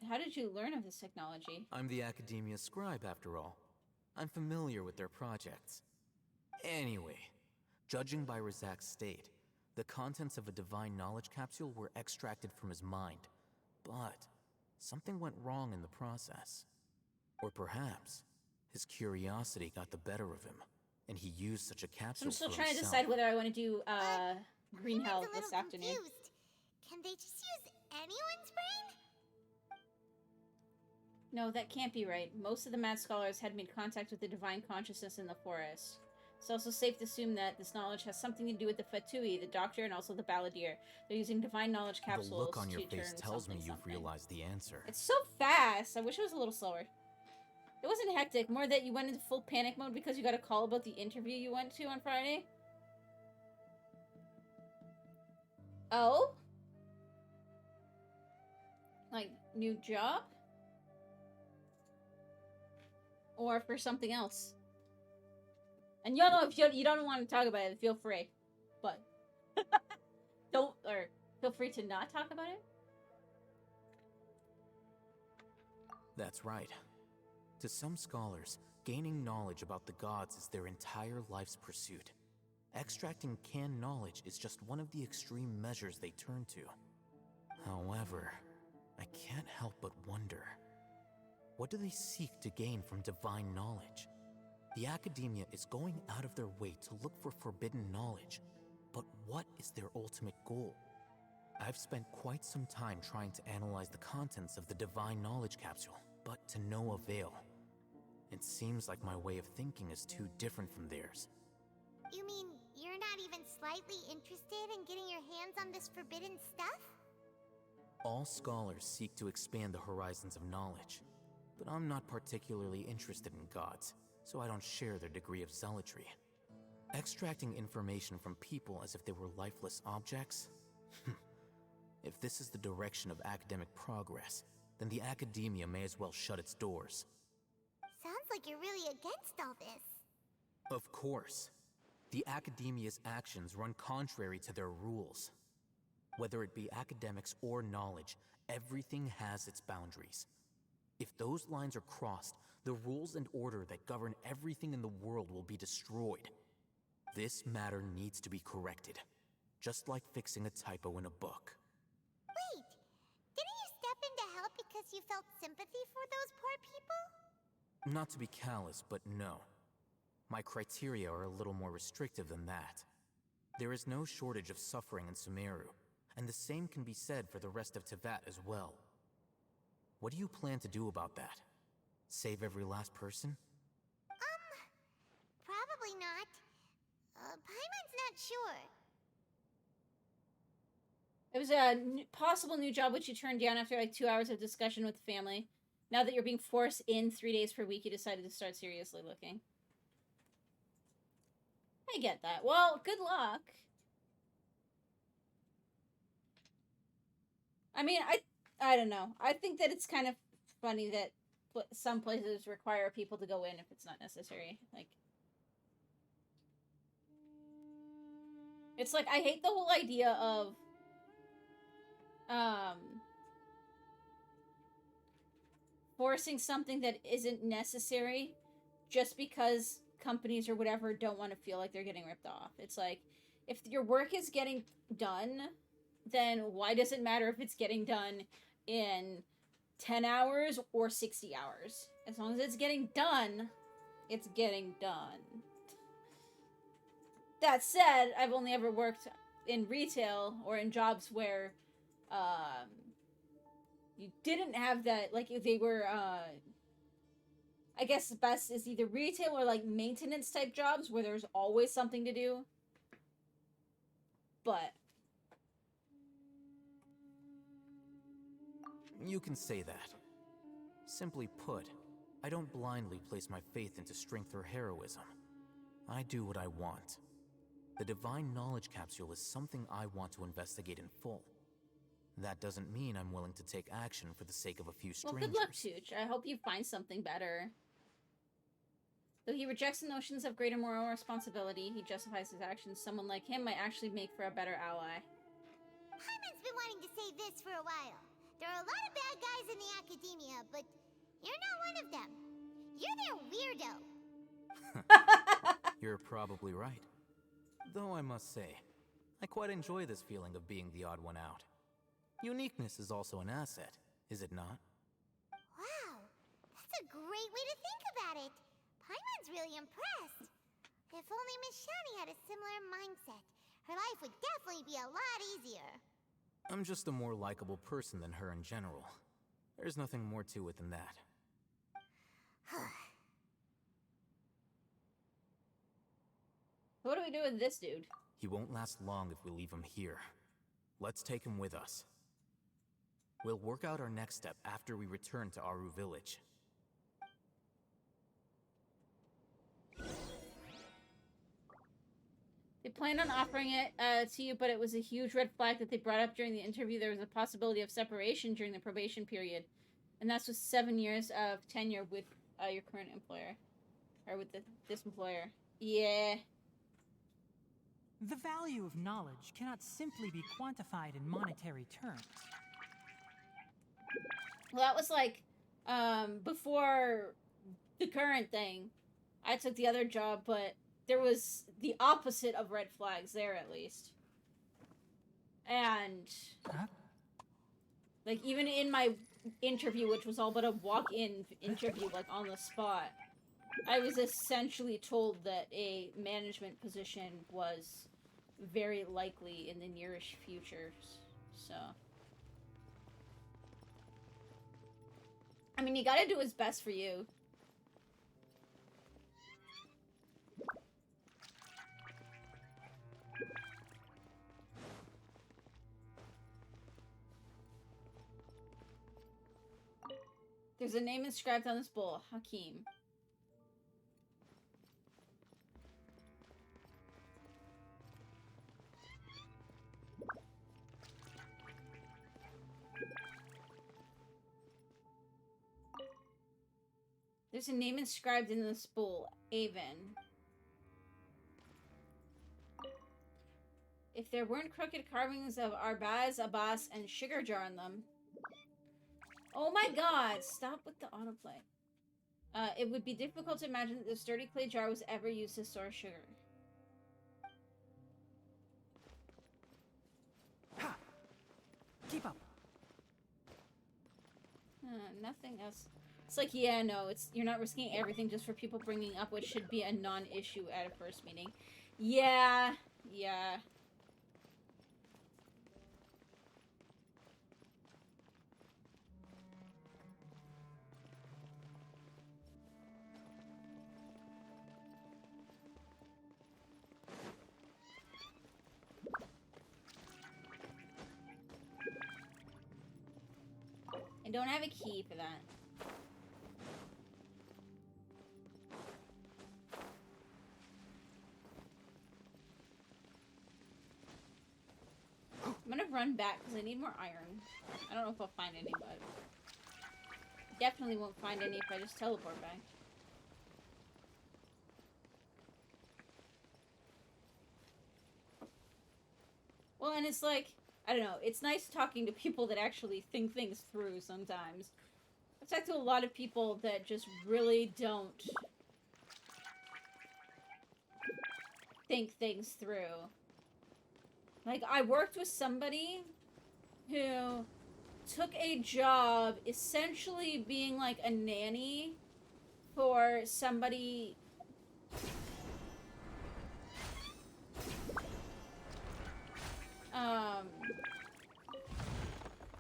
How did you learn of this technology? I'm the Academia scribe, after all. I'm familiar with their projects. Anyway, judging by Razak's state, The contents of a divine knowledge capsule were extracted from his mind, but something went wrong in the process. Or perhaps his curiosity got the better of him, and he used such a capsule I'm still for trying to himself. decide whether I want to do green Paimon hell a this little afternoon. confused. Can they just use anyone's brain? No, that can't be right. Most of the mad scholars had made contact with the divine consciousness in the forest. It's also safe to assume that this knowledge has something to do with the Fatui, the doctor, and also the balladeer. They're using divine knowledge capsules The look on your to face turn tells me something, you've something. realized the answer. It's so fast. I wish it was a little slower. It wasn't hectic. More that you went into full panic mode because you got a call about the interview you went to on Friday. Oh? Like, new job? Or for something else? And y'all know if you don't want to talk about it, feel free. But feel free to not talk about it. That's right. To some scholars, gaining knowledge about the gods is their entire life's pursuit. Extracting canned knowledge is just one of the extreme measures they turn to. However, I can't help but wonder, what do they seek to gain from divine knowledge? The academia is going out of their way to look for forbidden knowledge, but what is their ultimate goal? I've spent quite some time trying to analyze the contents of the divine knowledge capsule, but to no avail. It seems like my way of thinking is too different from theirs. You mean you're not even slightly interested in getting your hands on this forbidden stuff? All scholars seek to expand the horizons of knowledge, but I'm not particularly interested in gods, so I don't share their degree of zealotry. Extracting information from people as if they were lifeless objects? If this is the direction of academic progress, then the academia may as well shut its doors. Sounds like you're really against all this. Of course. The academia's actions run contrary to their rules. Whether it be academics or knowledge, everything has its boundaries. If those lines are crossed, the rules and order that govern everything in the world will be destroyed. This matter needs to be corrected, just like fixing a typo in a book. Wait, didn't you step in to help because you felt sympathy for those poor people? Not to be callous, but no. My criteria are a little more restrictive than that. There is no shortage of suffering in Sumeru, and the same can be said for the rest of Teyvat as well. What do you plan to do about that? Save every last person? Probably not. Paimon's not sure. It was a possible new job which you turned down after like 2 hours of discussion with the family. Now that you're being forced in 3 days per week, you decided to start seriously looking. I get that. Well, good luck. I mean, I don't know. I think that it's kind of funny that some places require people to go in if it's not necessary. Like, it's like, I hate the whole idea of forcing something that isn't necessary just because companies or whatever don't want to feel like they're getting ripped off. It's like, if your work is getting done, then why does it matter if it's getting done in 10 hours or 60 hours? As long as it's getting done, it's getting done. That said, I've only ever worked in retail or in jobs where you didn't have that, like, if they were I guess the best is either retail or like maintenance type jobs where there's always something to do. But You can say that. Simply put, I don't blindly place my faith into strength or heroism. I do what I want. The divine knowledge capsule is something I want to investigate in full. That doesn't mean I'm willing to take action for the sake of a few well, strangers. good luck, Tooch. I hope you find something better. Though he rejects the notions of greater moral responsibility, he justifies his actions. Someone like him might actually make for a better ally. Paimon's been wanting to say this for a while. There are a lot of bad guys in the academia, but you're not one of them. You're their weirdo. You're probably right. Though I must say, I quite enjoy this feeling of being the odd one out. Uniqueness is also an asset, is it not? Wow, that's a great way to think about it. Paimon's really impressed. If only Miss Shani had a similar mindset, her life would definitely be a lot easier. I'm just a more likable person than her in general. There's nothing more to it than that. What do we do with this dude? He won't last long if we leave him here. Let's take him with us. We'll work out our next step after we return to Aru Village. They planned on offering it to you, but it was a huge red flag that they brought up during the interview. There was a possibility of separation during the probation period. And that's with 7 years of tenure with your current employer. Or with this employer. Yeah. The value of knowledge cannot simply be quantified in monetary terms. Well, that was like, before the current thing. I took the other job, but there was the opposite of red flags there, at least. And, like, even in my interview, which was all but a walk-in interview, like, on the spot, I was essentially told that a management position was very likely in the nearish future, so... I mean, you gotta do what's best for you. There's a name inscribed on this bowl, Hakim. There's a name inscribed in this bowl, Avon. If there weren't crooked carvings of Arbaz, Abbas, and Sugar Jar on them... Oh my god! Stop with the autoplay. It would be difficult to imagine that this dirty clay jar was ever used to store sugar. Ha! Keep up. Nothing else. It's like, yeah, no, you're not risking everything just for people bringing up what should be a non-issue at a first meeting. Yeah, yeah. I don't have a key for that. I'm gonna run back because I need more iron. I don't know if I'll find any, but definitely won't find any if I just teleport back. Well, and it's like, I don't know, it's nice talking to people that actually think things through sometimes. I've talked to a lot of people that just really don't think things through. Like, I worked with somebody who took a job essentially being like a nanny for somebody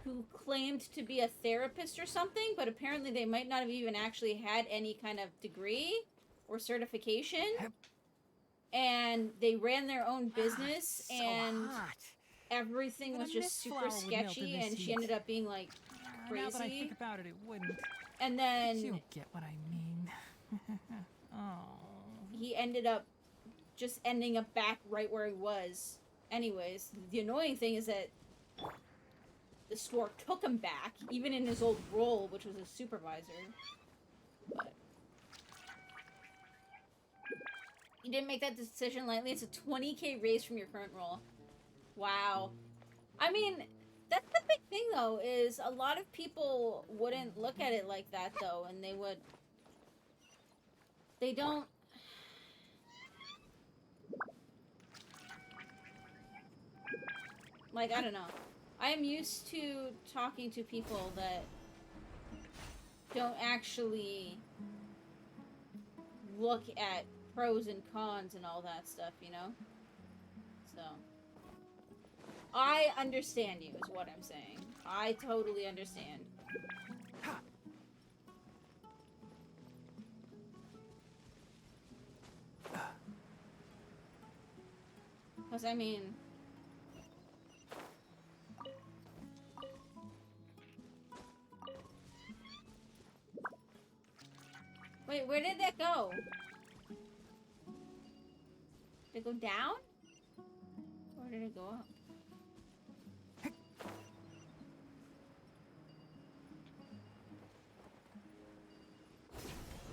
who claimed to be a therapist or something, but apparently they might not have even actually had any kind of degree or certification. And they ran their own business, So and hot. everything Even was a just mist super flower would melt in sketchy, this and she heat. ended up being like Now that I crazy. think about it, it wouldn't. And But then you get what I mean. Oh. he ended up just ending up back right where he was. Anyways, the annoying thing is that the store took him back, even in his old role, which was a supervisor. But you didn't make that decision lightly. It's a 20k raise from your current role. Wow. I mean, that's the big thing, though, is a lot of people wouldn't look at it like that, though, and they would... They don't... Like, I don't know. I am used to talking to people that don't actually look at pros and cons and all that stuff, you know? So, I understand you, is what I'm saying. I totally understand. Because, I mean... Wait, where did that go? Did it go down? Or did it go up? Oh,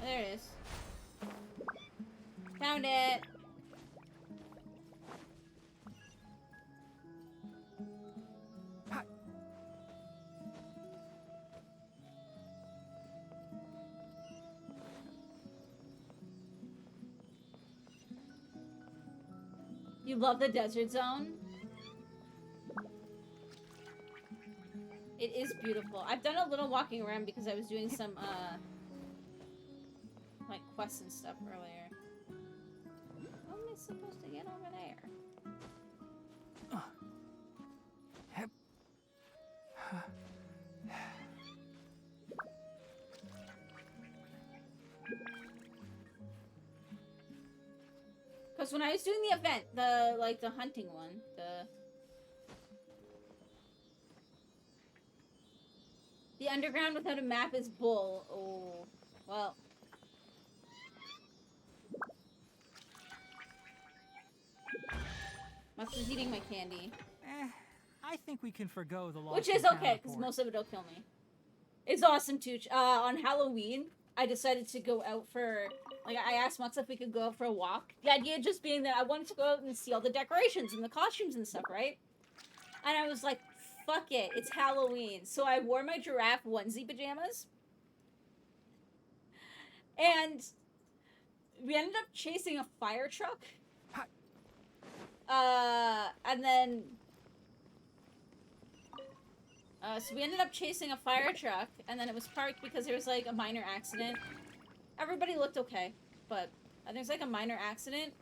there it is. Found it! You love the desert zone? It is beautiful. I've done a little walking around because I was doing some, like, quests and stuff earlier. How am I supposed to get over there? Because when I was doing the event, the hunting one, the underground without a map is bull. Oh, well. Max is eating my candy. I think we can forgo the lost Which is and found okay, because report. most of it'll kill me. It's awesome, too. On Halloween, I decided to go out for... Like, I asked Mux if we could go out for a walk. The idea just being that I wanted to go out and see all the decorations and the costumes and stuff, right? And I was like, fuck it, it's Halloween. So I wore my giraffe onesie pajamas. And we ended up chasing a fire truck. And then... so we ended up chasing a fire truck, and then it was parked because there was, like, a minor accident. Everybody looked okay, but there's, like, a minor accident.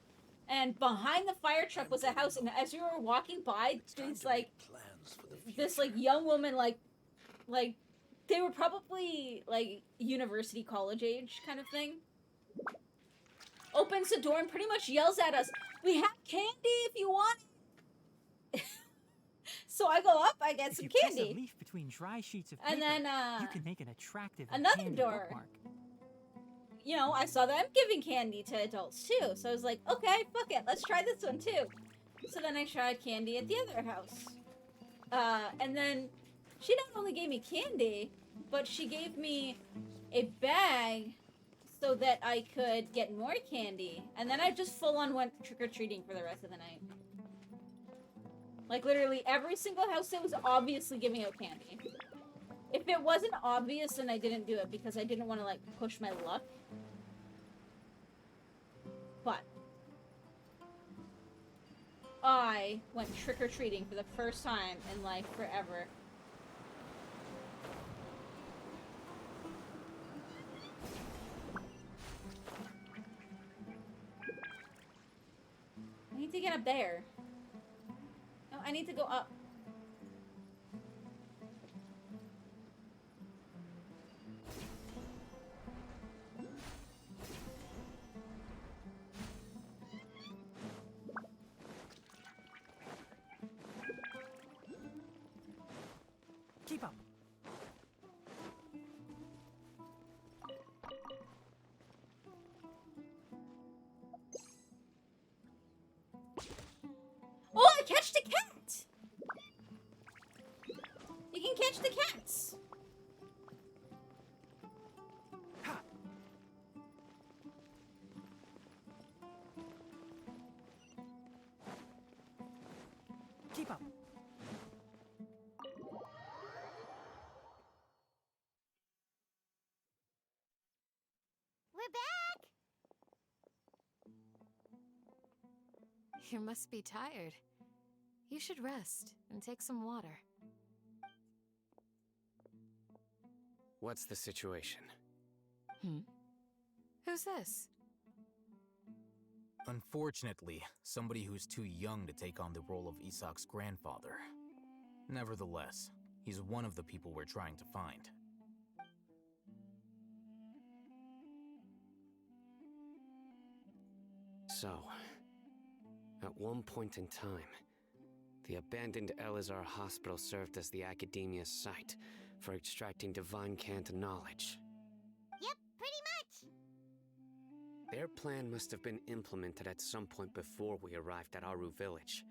And behind the fire truck was a house, and as we were walking by, these, like, this, like, young woman, like, they were probably, like, university college age kind of thing. Opens the door and pretty much yells at us, "We have candy if you want it." So I go up, I get If some you place candy. a leaf between dry sheets of paper, And then, you can make an attractive another candy door. bookmark. You know, I saw them giving candy to adults too, so I was like, okay, fuck it, let's try this one too. So then I tried candy at the other house. And then she not only gave me candy, but she gave me a bag so that I could get more candy. And then I just full on went trick-or-treating for the rest of the night. Like, literally every single house that was obviously giving out candy. If it wasn't obvious, then I didn't do it because I didn't want to, like, push my luck. But I went trick-or-treating for the first time in, like, forever. I need to get up there. No, I need to go up. Keep up. Oh, I catch the cat! You can catch the cats! Ha! Keep up. We're back! You must be tired. You should rest and take some water. What's the situation? Who's this? Unfortunately, somebody who's too young to take on the role of Isak's grandfather. Nevertheless, he's one of the people we're trying to find. So, at one point in time, the abandoned Elazar Hospital served as the Academia's site for extracting divine cant knowledge. Yep, pretty much. Their plan must have been implemented at some point before we arrived at Aru Village,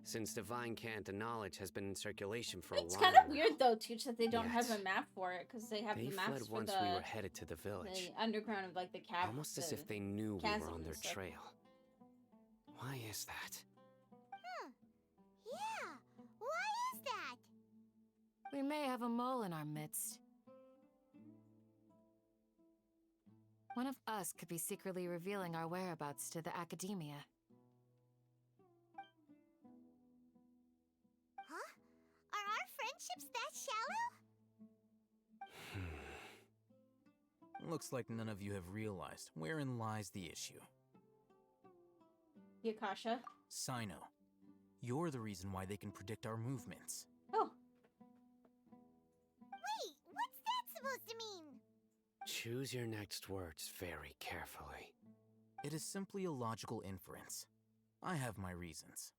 since divine cant knowledge has been in circulation for a while. It's kind of weird though, Tooch, that they don't have a map for it, because they have They the maps fled for once we were headed to the village, the underground of like the cavern. almost as if they knew we were on their stuff. trail. Why is that? Yeah, why is that? We may have a mole in our midst. One of us could be secretly revealing our whereabouts to the Academia. Huh? Are our friendships that shallow? Looks like none of you have realized wherein lies the issue. Yakasha. Sino, you're the reason why they can predict our movements. Oh. Wait, what's that supposed to mean? Choose your next words very carefully. It is simply a logical inference. I have my reasons.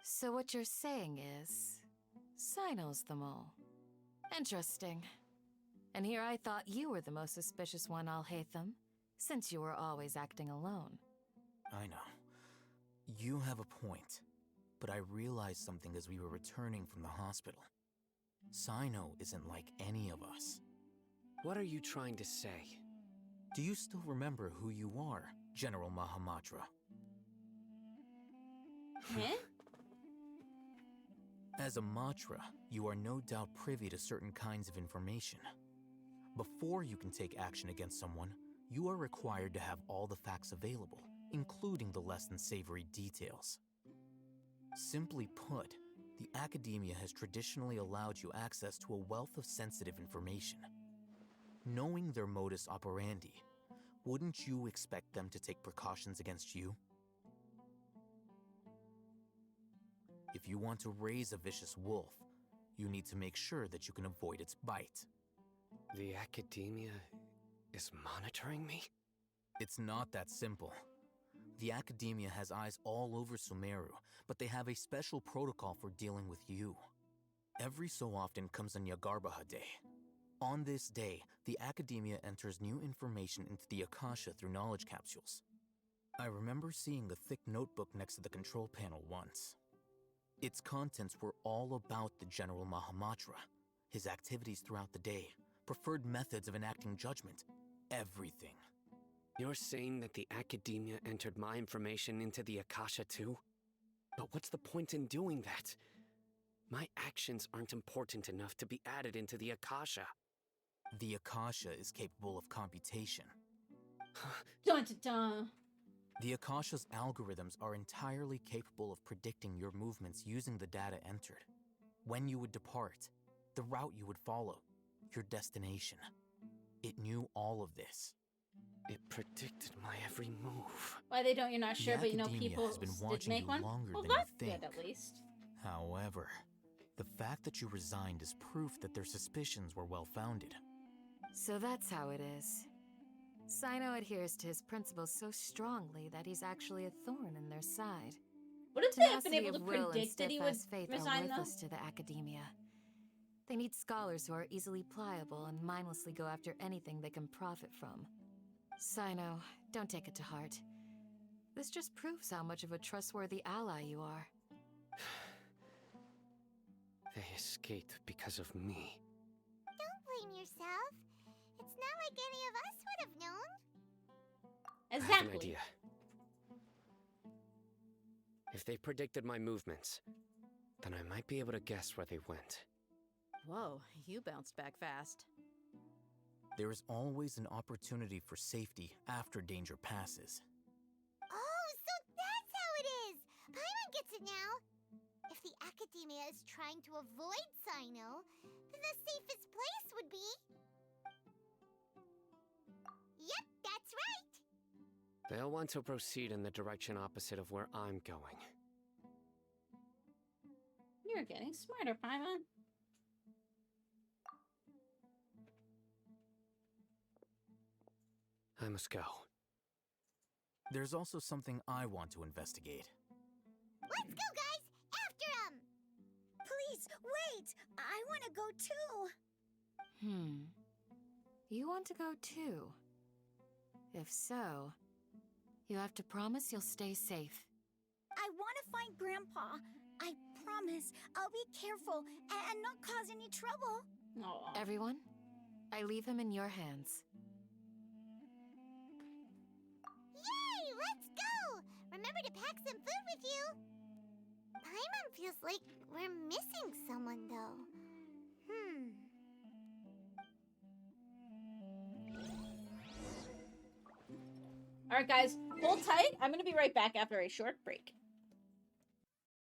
So what you're saying is, Sino's the mole. Interesting. And here I thought you were the most suspicious one, Alhaitham, since you were always acting alone. I know. You have a point, but I realized something as we were returning from the hospital. Sino isn't like any of us. What are you trying to say? Do you still remember who you are, General Mahamatra? Huh? As a Matra, you are no doubt privy to certain kinds of information. Before you can take action against someone, you are required to have all the facts available, including the less than savory details. Simply put, the Academia has traditionally allowed you access to a wealth of sensitive information. Knowing their modus operandi, wouldn't you expect them to take precautions against you? If you want to raise a vicious wolf, you need to make sure that you can avoid its bite. The Academia is monitoring me? It's not that simple. The Academia has eyes all over Sumeru, but they have a special protocol for dealing with you. Every so often comes a Nyagarbaha Day. On this day, the Academia enters new information into the Akasha through knowledge capsules. I remember seeing a thick notebook next to the control panel once. Its contents were all about the General Mahamatra, his activities throughout the day, preferred methods of enacting judgment, everything. You're saying that the Academia entered my information into the Akasha too? But what's the point in doing that? My actions aren't important enough to be added into the Akasha. The Akasha is capable of computation. Dun dun dun. The Akasha's algorithms are entirely capable of predicting your movements using the data entered. When you would depart, the route you would follow, your destination. It knew all of this. It predicted my every move. Why they don't, you're not sure, The but you know Academia people has been did watching make you one? longer Well, than you that's think. good, at least. However, the fact that you resigned is proof that their suspicions were well-founded. So that's how it is. Sino adheres to his principles so strongly that he's actually a thorn in their side. What if they had been Tenacity able to of will and predict that he would steadfast faith resign, are though? worthless to the Academia. They need scholars who are easily pliable and mindlessly go after anything they can profit from. Sino, don't take it to heart. This just proves how much of a trustworthy ally you are. They escaped because of me. Don't blame yourself. It's not like any of us would have known. I have an Exactly. idea. If they predicted my movements, then I might be able to guess where they went. Whoa, you bounced back fast. There is always an opportunity for safety after danger passes. Oh, so that's how it is! Paimon gets it now! If the academia is trying to avoid Sino, then the safest place would be... Yep, that's right! They'll want to proceed in the direction opposite of where I'm going. You're getting smarter, Paimon. I must go. There's also something I want to investigate. Let's go, guys! After him! Please, wait! I want to go too! You want to go too? If so, you have to promise you'll stay safe. I want to find Grandpa. I promise I'll be careful and not cause any trouble. Aw. Everyone, I leave him in your hands. Yay! Let's go! Remember to pack some food with you! Paimon feels like we're missing someone, though. Alright, guys, hold tight. I'm going to be right back after a short break.